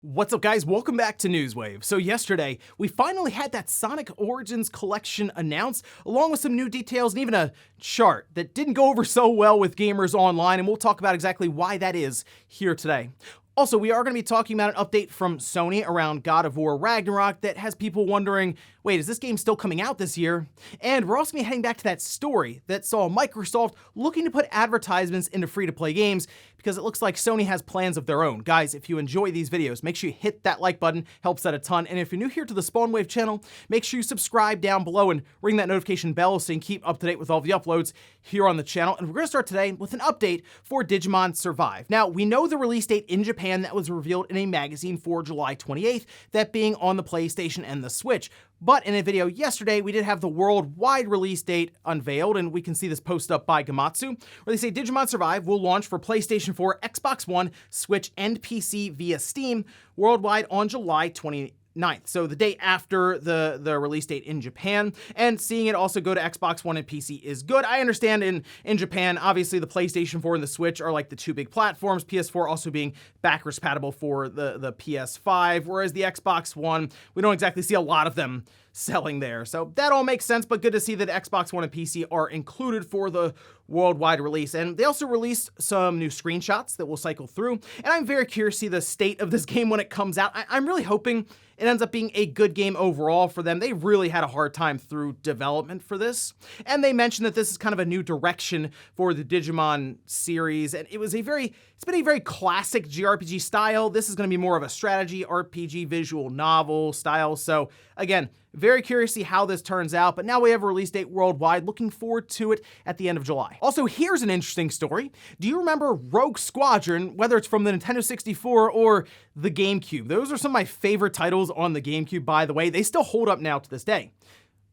What's up, guys? Welcome back to Newswave. So yesterday, we finally had that Sonic Origins collection announced, along with some new details and even a chart that didn't go over so well with gamers online, and we'll talk about exactly why that is here today. Also, we are going to be talking about an update from Sony around God of War Ragnarok that has people wondering, wait, is this game still coming out this year? And we're also going to be heading back to that story that saw Microsoft looking to put advertisements into free-to-play games because it looks like Sony has plans of their own. Guys, if you enjoy these videos, make sure you hit that like button, helps out a ton. And if you're new here to the Spawnwave channel, make sure you subscribe down below and ring that notification bell so you can keep up to date with all the uploads here on the channel. And we're going to start today with an update for Digimon Survive. Now, we know the release date in Japan that was revealed in a magazine for July 28th, that being on the PlayStation and the Switch. But in a video yesterday, we did have the worldwide release date unveiled, and we can see this posted up by Gamatsu, where they say Digimon Survive will launch for PlayStation 4, Xbox One, Switch, and PC via Steam worldwide on July 29th. So the day after the release date in Japan, and seeing it also go to Xbox One and PC is good. I understand in Japan, obviously the PlayStation 4 and the Switch are like the two big platforms, PS4 also being backwards compatible for the PS5, whereas the Xbox One, we don't exactly see a lot of them selling there. So that all makes sense, but good to see that Xbox One and PC are included for the worldwide release. And they also released some new screenshots that we'll cycle through. And I'm very curious to see the state of this game when it comes out. I'm really hoping it ends up being a good game overall for them. They really had a hard time through development for this. And they mentioned that this is kind of a new direction for the Digimon series. And it's been a very classic JRPG style. This is going to be more of a strategy RPG visual novel style. So again, very curious to see how this turns out, but now we have a release date worldwide. Looking forward to it at the end of July. Also, here's an interesting story. Do you remember Rogue Squadron, whether it's from the Nintendo 64 or the GameCube? Those are some of my favorite titles on the GameCube, by the way. They still hold up now to this day.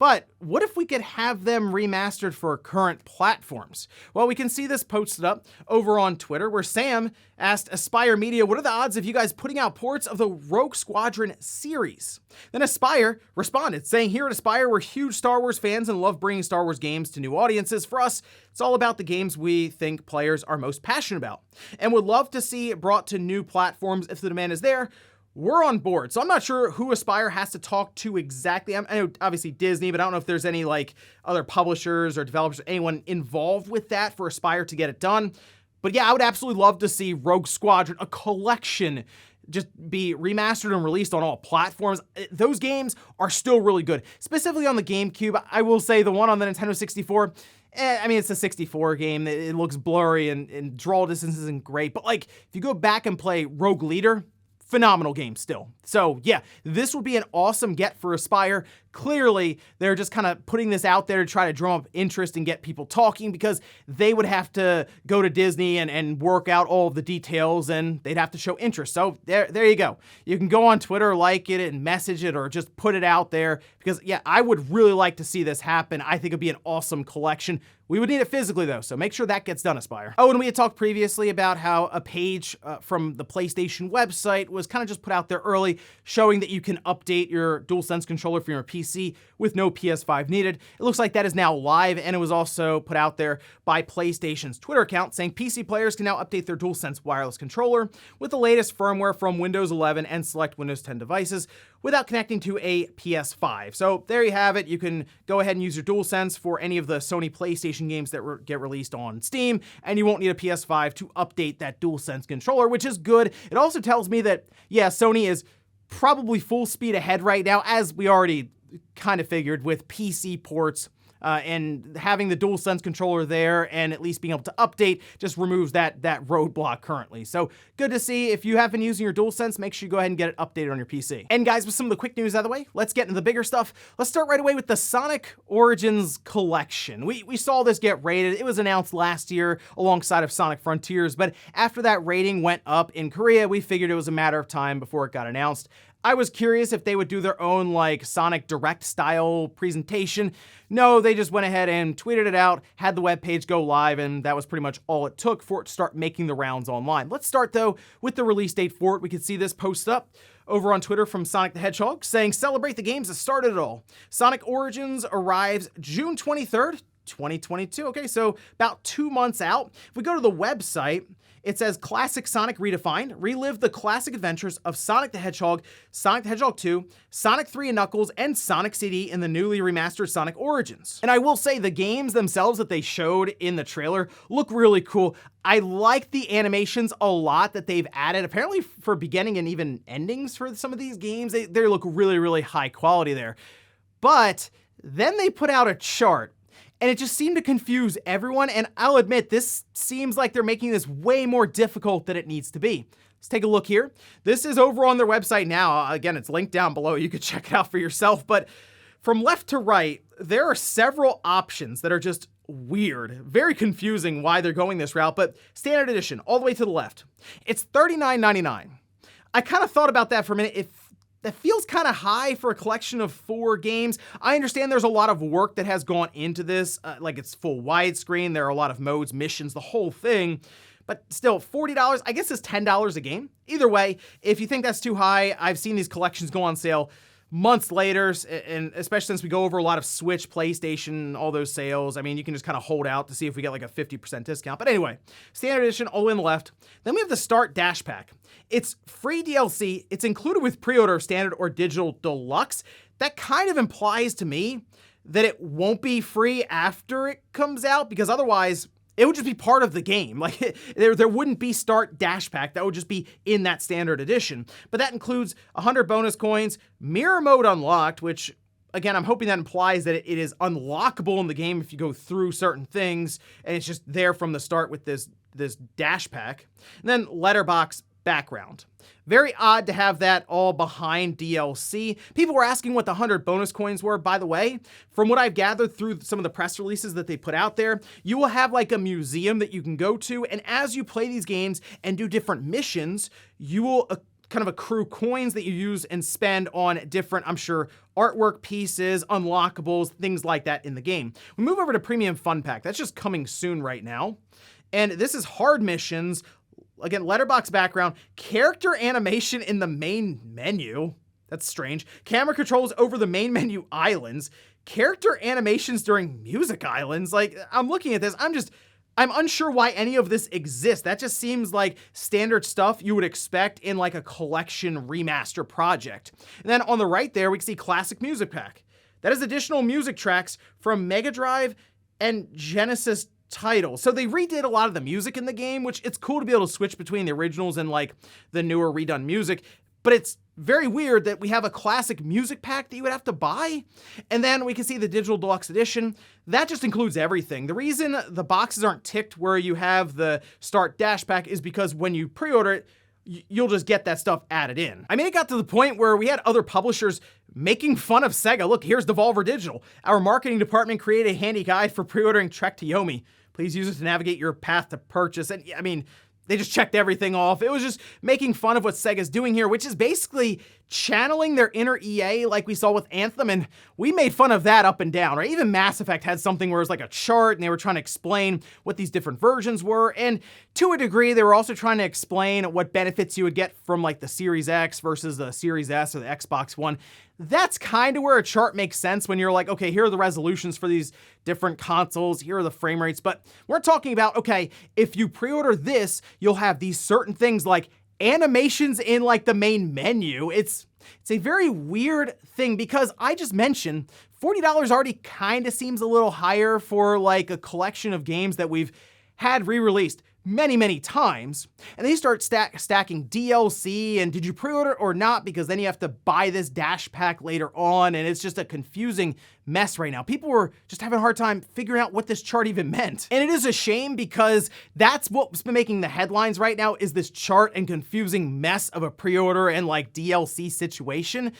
But what if we could have them remastered for current platforms? Well, we can see this posted up over on Twitter where Sam asked Aspyr Media, what are the odds of you guys putting out ports of the Rogue Squadron series? Then Aspyr responded saying, here at Aspyr, we're huge Star Wars fans and love bringing Star Wars games to new audiences. For us, it's all about the games we think players are most passionate about and would love to see it brought to new platforms if the demand is there. We're on board. So I'm not sure who Aspyr has to talk to exactly. I know obviously Disney, but I don't know if there's any like other publishers or developers, anyone involved with that for Aspyr to get it done. But yeah, I would absolutely love to see Rogue Squadron, a collection, just be remastered and released on all platforms. Those games are still really good, specifically on the GameCube. I will say the one on the Nintendo 64, I mean, it's a 64 game. It looks blurry and draw distance isn't great. But like, if you go back and play Rogue Leader, phenomenal game still. So yeah, this would be an awesome get for Aspyr. Clearly, they're just kind of putting this out there to try to drum up interest and get people talking because they would have to go to Disney and work out all of the details and they'd have to show interest. So there you go. You can go on Twitter, like it and message it or just put it out there because yeah, I would really like to see this happen. I think it'd be an awesome collection. We would need it physically though, so make sure that gets done, Aspyr. Oh, and we had talked previously about how a page from the PlayStation website was kind of just put out there early, showing that you can update your DualSense controller for your PC with no PS5 needed. It looks like that is now live, and it was also put out there by PlayStation's Twitter account saying PC players can now update their DualSense wireless controller with the latest firmware from Windows 11 and select Windows 10 devices without connecting to a PS5. So there you have it. You can go ahead and use your DualSense for any of the Sony PlayStation games that get released on Steam, and you won't need a PS5 to update that DualSense controller, which is good. It also tells me that, yeah, Sony is probably full speed ahead right now, as we already kind of figured with PC ports. And having the DualSense controller there and at least being able to update just removes that roadblock currently. So good to see. If you have been using your DualSense, make sure you go ahead and get it updated on your PC. And guys, with some of the quick news out of the way, let's get into the bigger stuff. Let's start right away with the Sonic Origins collection. We saw this get rated. It was announced last year alongside of Sonic Frontiers, but after that rating went up in Korea, we figured it was a matter of time before it got announced. I was curious if they would do their own like Sonic Direct style presentation. No, they just went ahead and tweeted it out, had the webpage go live, and that was pretty much all it took for it to start making the rounds online. Let's start though with the release date for it. We can see this posted up over on Twitter from Sonic the Hedgehog saying, celebrate the games that started it all. Sonic Origins arrives June 23rd, 2022. Okay, so about 2 months out. If we go to the website, it says Classic Sonic Redefined. Relive the classic adventures of Sonic the Hedgehog, Sonic the Hedgehog 2, Sonic 3 and Knuckles, and Sonic CD in the newly remastered Sonic Origins. And I will say the games themselves that they showed in the trailer look really cool. I like the animations a lot that they've added. Apparently for beginning and even endings for some of these games, they look really, really high quality there. But then they put out a chart, and it just seemed to confuse everyone, and I'll admit, this seems like they're making this way more difficult than it needs to be. Let's take a look here. This is over on their website now. Again, it's linked down below. You could check it out for yourself, but from left to right, there are several options that are just weird. Very confusing why they're going this route, but standard edition, all the way to the left. It's $39.99. I kind of thought about that for a minute. That feels kind of high for a collection of 4 games. I understand there's a lot of work that has gone into this, like it's full widescreen, there are a lot of modes, missions, the whole thing, but still, $40, I guess it's $10 a game. Either way, if you think that's too high, I've seen these collections go on sale months later, and especially since we go over a lot of Switch, PlayStation, all those sales, I mean, you can just kind of hold out to see if we get like a 50% discount. But anyway, standard edition, all in the left. Then we have the Start Dash Pack. It's free DLC. It's included with pre-order standard or digital deluxe. That kind of implies to me that it won't be free after it comes out, because otherwise it would just be part of the game. Like there wouldn't be Start Dash Pack. That would just be in that standard edition. But that includes 100 bonus coins, mirror mode unlocked, which again, I'm hoping that implies that it is unlockable in the game if you go through certain things, and it's just there from the start with this dash pack. And then letterbox background. Very odd to have that all behind DLC. People were asking what the 100 bonus coins were. By the way, from what I've gathered through some of the press releases that they put out there, you will have like a museum that you can go to, and as you play these games and do different missions, you will kind of accrue coins that you use and spend on different, I'm sure, artwork pieces, unlockables, things like that in the game. We move over to Premium Fun Pack. That's just coming soon right now. And this is hard missions. Again, letterbox background, character animation in the main menu. That's strange. Camera controls over the main menu islands. Character animations during music islands. Like, I'm looking at this, I'm unsure why any of this exists. That just seems like standard stuff you would expect in like a collection remaster project. And then on the right there, we can see Classic Music Pack. That is additional music tracks from Mega Drive and Genesis titles. So they redid a lot of the music in the game, which it's cool to be able to switch between the originals and like the newer redone music, but it's very weird that we have a classic music pack that you would have to buy. And then we can see the digital deluxe edition. That just includes everything. The reason the boxes aren't ticked where you have the Start Dash Pack is because when you pre-order it, you'll just get that stuff added in. I mean, it got to the point where we had other publishers making fun of Sega. Look, here's Devolver Digital. Our marketing department created a handy guide for pre-ordering Trek to Yomi. Please use it to navigate your path to purchase. And I mean, they just checked everything off. It was just making fun of what Sega's doing here, which is basically channeling their inner EA like we saw with Anthem, and we made fun of that up and down, right? Even Mass Effect had something where it was like a chart, and they were trying to explain what these different versions were, and to a degree, they were also trying to explain what benefits you would get from like the Series X versus the Series S or the Xbox One. That's kind of where a chart makes sense when you're like, okay, here are the resolutions for these different consoles, here are the frame rates, but we're talking about, okay, if you pre-order this, you'll have these certain things like animations in like the main menu. It's a very weird thing because I just mentioned $40 already kind of seems a little higher for like a collection of games that we've had re-released many times, and they start stacking DLC and did you pre-order or not, because then you have to buy this dash pack later on, and it's just a confusing mess right now. People were just having a hard time figuring out what this chart even meant. And it is a shame because that's what's been making the headlines right now, is this chart and confusing mess of a pre-order and like DLC situation.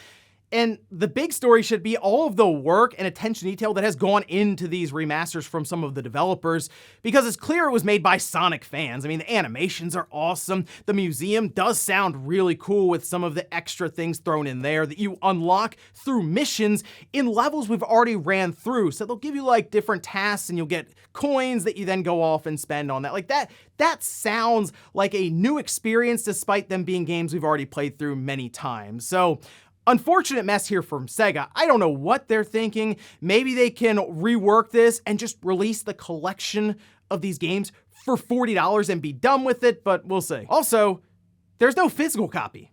And the big story should be all of the work and attention to detail that has gone into these remasters from some of the developers, because it's clear it was made by Sonic fans. I mean, the animations are awesome. The museum does sound really cool with some of the extra things thrown in there that you unlock through missions in levels we've already ran through. So they'll give you like different tasks and you'll get coins that you then go off and spend on that. Like that sounds like a new experience despite them being games we've already played through many times. So Unfortunate mess here from Sega. I don't know what they're thinking. Maybe they can rework this and just release the collection of these games for $40 and be done with it, but we'll see. Also, there's no physical copy.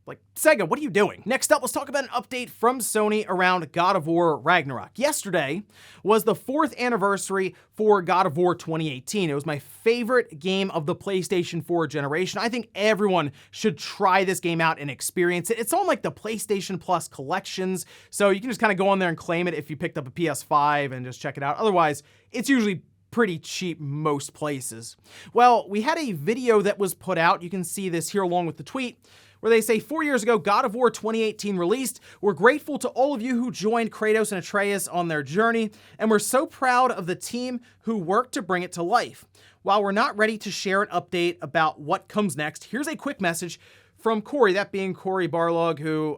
Like, Sega, what are you doing? Next up, let's talk about an update from Sony around God of War Ragnarok. Yesterday was the 4th anniversary for God of War 2018. It was my favorite game of the PlayStation 4 generation. I think everyone should try this game out and experience it. It's on like the PlayStation Plus collections, so you can just kind of go on there and claim it if you picked up a PS5 and just check it out. Otherwise, it's usually pretty cheap most places. Well, we had a video that was put out. You can see this here along with the tweet, where they say 4 years ago, God of War 2018 released. We're grateful to all of you who joined Kratos and Atreus on their journey, and we're so proud of the team who worked to bring it to life. While we're not ready to share an update about what comes next, here's a quick message from Cory, that being Cory Barlog, who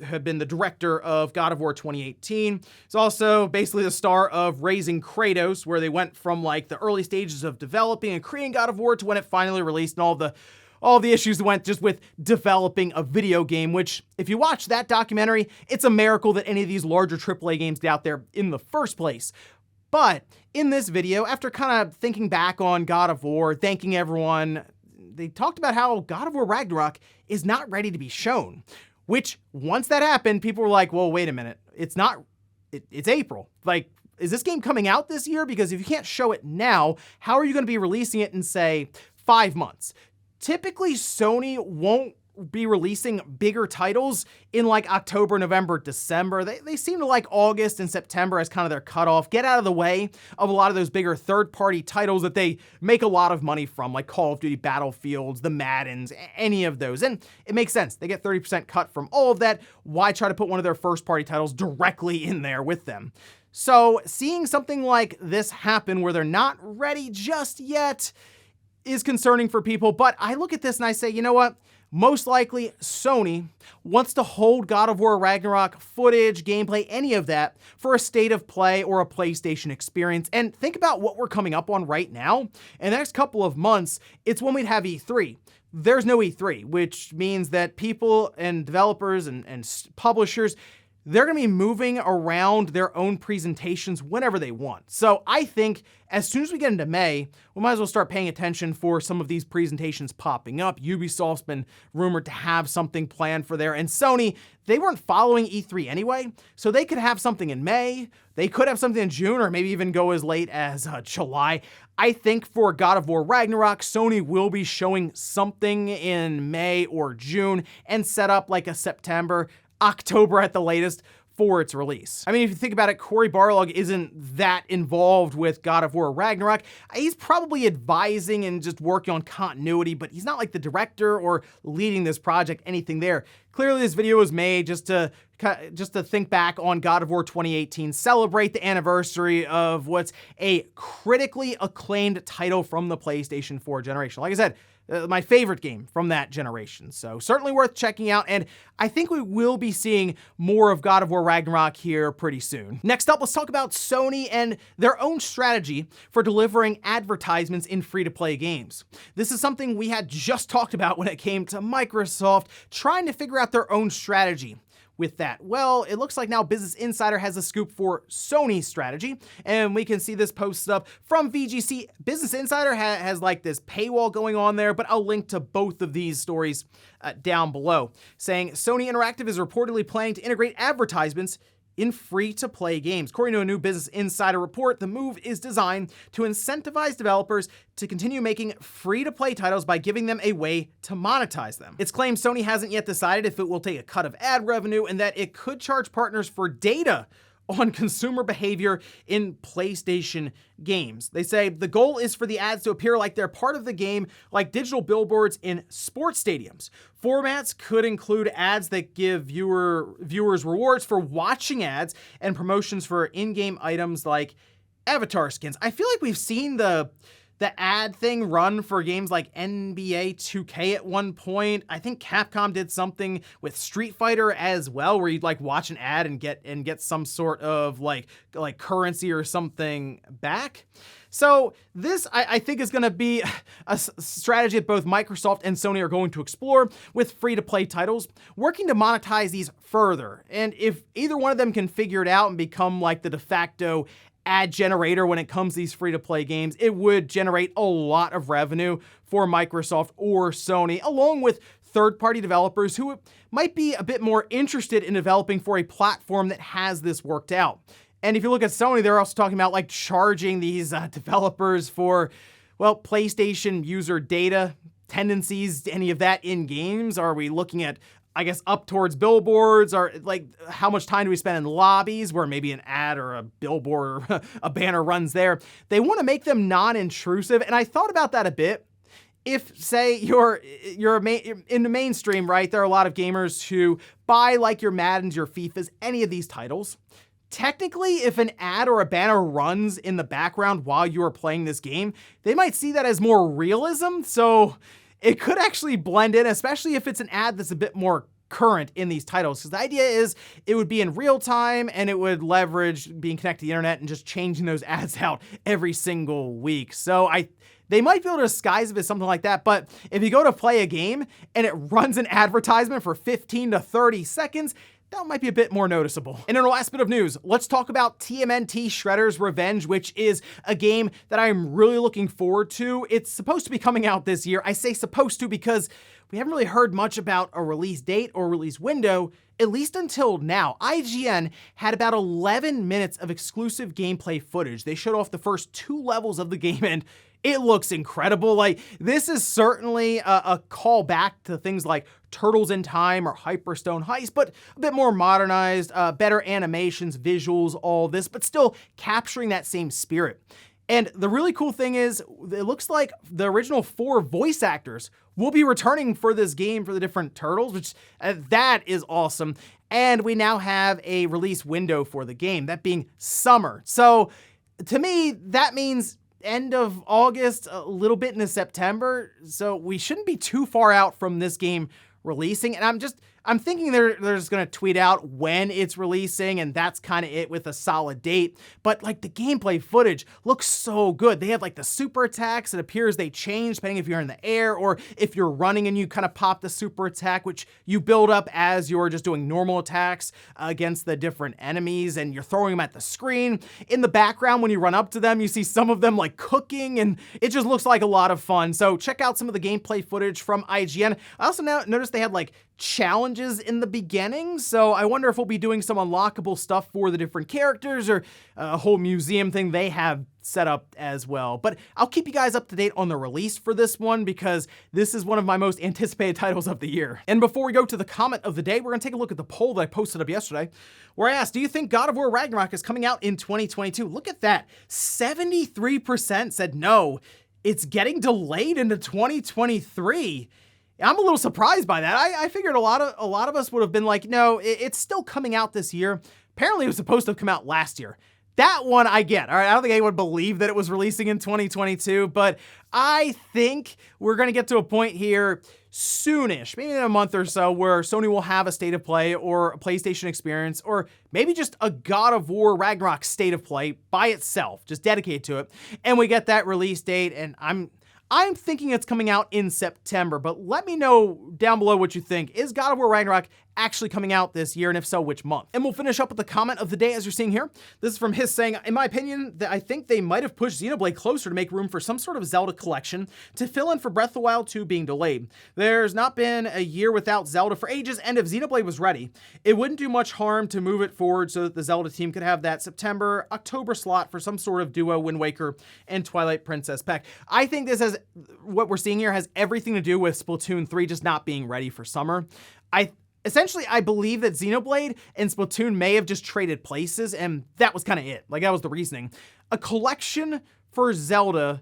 had been the director of God of War 2018. He's also basically the star of Raising Kratos, where they went from like the early stages of developing and creating God of War to when it finally released, and all the issues that went just with developing a video game, which, if you watch that documentary, it's a miracle that any of these larger AAA games get out there in the first place. But in this video, after kind of thinking back on God of War, thanking everyone, they talked about how God of War Ragnarok is not ready to be shown, which once that happened, people were like, well, wait a minute, it's April. Like, is this game coming out this year? Because if you can't show it now, how are you going to be releasing it in, say, 5 months? Typically, Sony won't be releasing bigger titles in like October, November, December. They seem to like August and September as kind of their cutoff. Get out of the way of a lot of those bigger third-party titles that they make a lot of money from, like Call of Duty Battlefields, the Maddens, any of those. And it makes sense. They get 30% cut from all of that. Why try to put one of their first-party titles directly in there with them? So seeing something like this happen where they're not ready just yet is concerning for people, but I look at this and I say, you know what? Most likely Sony wants to hold God of War Ragnarok footage, gameplay, any of that for a state of play or a PlayStation experience. And think about what we're coming up on right now. In the next couple of months, it's when we'd have E3. There's no E3, which means that people and developers and publishers, they're going to be moving around their own presentations whenever they want. So I think as soon as we get into May, we might as well start paying attention for some of these presentations popping up. Ubisoft's been rumored to have something planned for there, and Sony, they weren't following E3 anyway, so they could have something in May, they could have something in June, or maybe even go as late as July. I think for God of War Ragnarok, Sony will be showing something in May or June and set up like a September, October at the latest for its release. I mean, if you think about it, Cory Barlog isn't that involved with God of War Ragnarok. He's probably advising and just working on continuity, but he's not like the director or leading this project, anything there. Clearly, this video was made just to think back on God of War 2018, celebrate the anniversary of what's a critically acclaimed title from the PlayStation 4 generation. Like I said, my favorite game from that generation. So certainly worth checking out, and I think we will be seeing more of God of War Ragnarok here pretty soon. Next up, let's talk about Sony and their own strategy for delivering advertisements in free-to-play games. This is something we had just talked about when it came to Microsoft trying to figure out their own strategy with that. Well, it looks like now Business Insider has a scoop for Sony's strategy, and we can see this posted up from VGC. Business Insider has like this paywall going on there, but I'll link to both of these stories down below, saying Sony Interactive is reportedly planning to integrate advertisements in free-to-play games. According to a new Business Insider report, the move is designed to incentivize developers to continue making free-to-play titles by giving them a way to monetize them. It's claimed Sony hasn't yet decided if it will take a cut of ad revenue and that it could charge partners for data on consumer behavior in PlayStation games. They say the goal is for the ads to appear like they're part of the game, like digital billboards in sports stadiums. Formats could include ads that give viewers rewards for watching ads and promotions for in-game items like avatar skins. I feel like we've seen the the ad thing run for games like NBA 2K at one point. I think Capcom did something with Street Fighter as well, where you'd like watch an ad and get some sort of like currency or something back. So this, I think, is going to be a strategy that both Microsoft and Sony are going to explore with free-to-play titles, working to monetize these further. And if either one of them can figure it out and become like the de facto ad generator when it comes to these free-to-play games, it would generate a lot of revenue for Microsoft or Sony, along with third-party developers who might be a bit more interested in developing for a platform that has this worked out. And if you look at Sony, they're also talking about like charging these developers for, well, PlayStation user data, tendencies, any of that in games. Are we looking at, I guess, up towards billboards, or like how much time do we spend in lobbies where maybe an ad or a billboard or a banner runs there? They want to make them non-intrusive. And I thought about that a bit. If, say, you're in the mainstream, right, there are a lot of gamers who buy like your Maddens, your FIFAs, any of these titles. Technically, if an ad or a banner runs in the background while you are playing this game, they might see that as more realism, so it could actually blend in, especially if it's an ad that's a bit more current in these titles. Because the idea is it would be in real time and it would leverage being connected to the internet and just changing those ads out every single week. So they might be able to disguise it as something like that, but if you go to play a game and it runs an advertisement for 15 to 30 seconds, that might be a bit more noticeable. And in our last bit of news, let's talk about TMNT Shredder's Revenge, which is a game that I'm really looking forward to. It's supposed to be coming out this year. I say supposed to because we haven't really heard much about a release date or release window, at least until now. IGN had about 11 minutes of exclusive gameplay footage. They showed off the first 2 levels of the game, and it looks incredible. Like, this is certainly a call back to things like Turtles in Time or Hyperstone Heist, but a bit more modernized, better animations, visuals, all this, but still capturing that same spirit. And the really cool thing is, it looks like the original 4 voice actors will be returning for this game for the different Turtles, which that is awesome. And we now have a release window for the game, that being summer. So to me, that means end of August, a little bit into September. So we shouldn't be too far out from this game releasing. And I'm thinking they're just going to tweet out when it's releasing, and that's kind of it with a solid date. But like, the gameplay footage looks so good. They have like the super attacks. It appears they change depending if you're in the air or if you're running and you kind of pop the super attack, which you build up as you're just doing normal attacks against the different enemies, and you're throwing them at the screen. In the background, when you run up to them, you see some of them like cooking, and it just looks like a lot of fun. So check out some of the gameplay footage from IGN. I also noticed they had like challenges in the beginning, so I wonder if we'll be doing some unlockable stuff for the different characters, or a whole museum thing they have set up as well. But I'll keep you guys up to date on the release for this one, because this is one of my most anticipated titles of the year. And before we go to the comment of the day, we're gonna take a look at the poll that I posted up yesterday, where I asked, do you think God of War Ragnarok is coming out in 2022? Look at that, 73% said no, it's getting delayed into 2023. I'm a little surprised by that. I figured a lot of us would have been like, no, it's still coming out this year. Apparently it was supposed to have come out last year. That one I get, all right? I don't think anyone believed that it was releasing in 2022, but I think we're gonna get to a point here soonish, maybe in a month or so, where Sony will have a State of Play or a PlayStation Experience, or maybe just a God of War Ragnarok State of Play by itself, just dedicated to it, and we get that release date, and I'm thinking it's coming out in September, but let me know down below what you think. Is God of War Ragnarok actually coming out this year, and if so, which month? And we'll finish up with the comment of the day, as you're seeing here. This is from his saying, in my opinion, that I think they might have pushed Xenoblade closer to make room for some sort of Zelda collection to fill in for Breath of the Wild 2 being delayed. There's not been a year without Zelda for ages, and if Xenoblade was ready, it wouldn't do much harm to move it forward so that the Zelda team could have that September, October slot for some sort of duo Wind Waker and Twilight Princess pack. I think this has, what we're seeing here has everything to do with Splatoon 3 just not being ready for summer. Essentially, I believe that Xenoblade and Splatoon may have just traded places, and that was kind of it. Like, that was the reasoning. A collection for Zelda,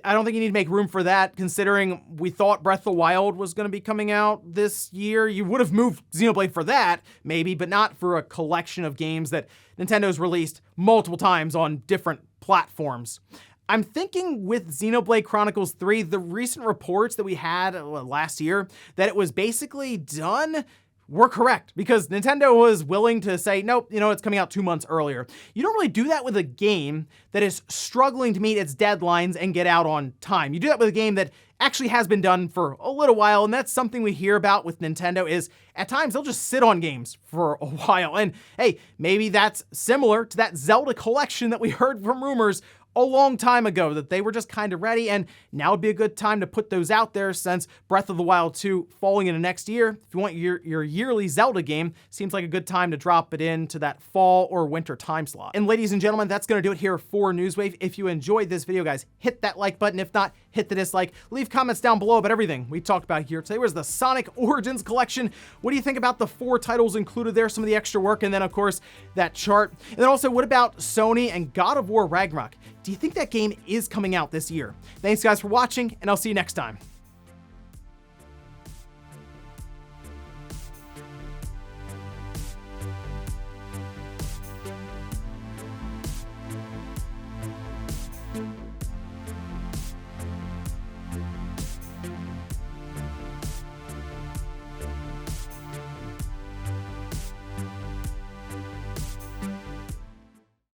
I don't think you need to make room for that, considering we thought Breath of the Wild was going to be coming out this year. You would have moved Xenoblade for that, maybe, but not for a collection of games that Nintendo's released multiple times on different platforms. I'm thinking with Xenoblade Chronicles 3, the recent reports that we had last year, that it was basically done, were correct, because Nintendo was willing to say, nope, it's coming out 2 months earlier. You don't really do that with a game that is struggling to meet its deadlines and get out on time. You do that with a game that actually has been done for a little while, and that's something we hear about with Nintendo is at times they'll just sit on games for a while. And hey, maybe that's similar to that Zelda collection that we heard from rumors a long time ago, that they were just kind of ready, and now would be a good time to put those out there since Breath of the Wild 2 falling into next year. If you want your yearly Zelda game, seems like a good time to drop it into that fall or winter time slot. And ladies and gentlemen, that's going to do it here for Newswave. If you enjoyed this video, guys, hit that like button. If not, hit the dislike. Leave comments down below about everything we talked about here today. Was the Sonic Origins collection. What do you think about the 4 titles included there, some of the extra work, and then of course that chart? And then also, what about Sony and God of War Ragnarok? Do you think that game is coming out this year? Thanks guys for watching, and I'll see you next time.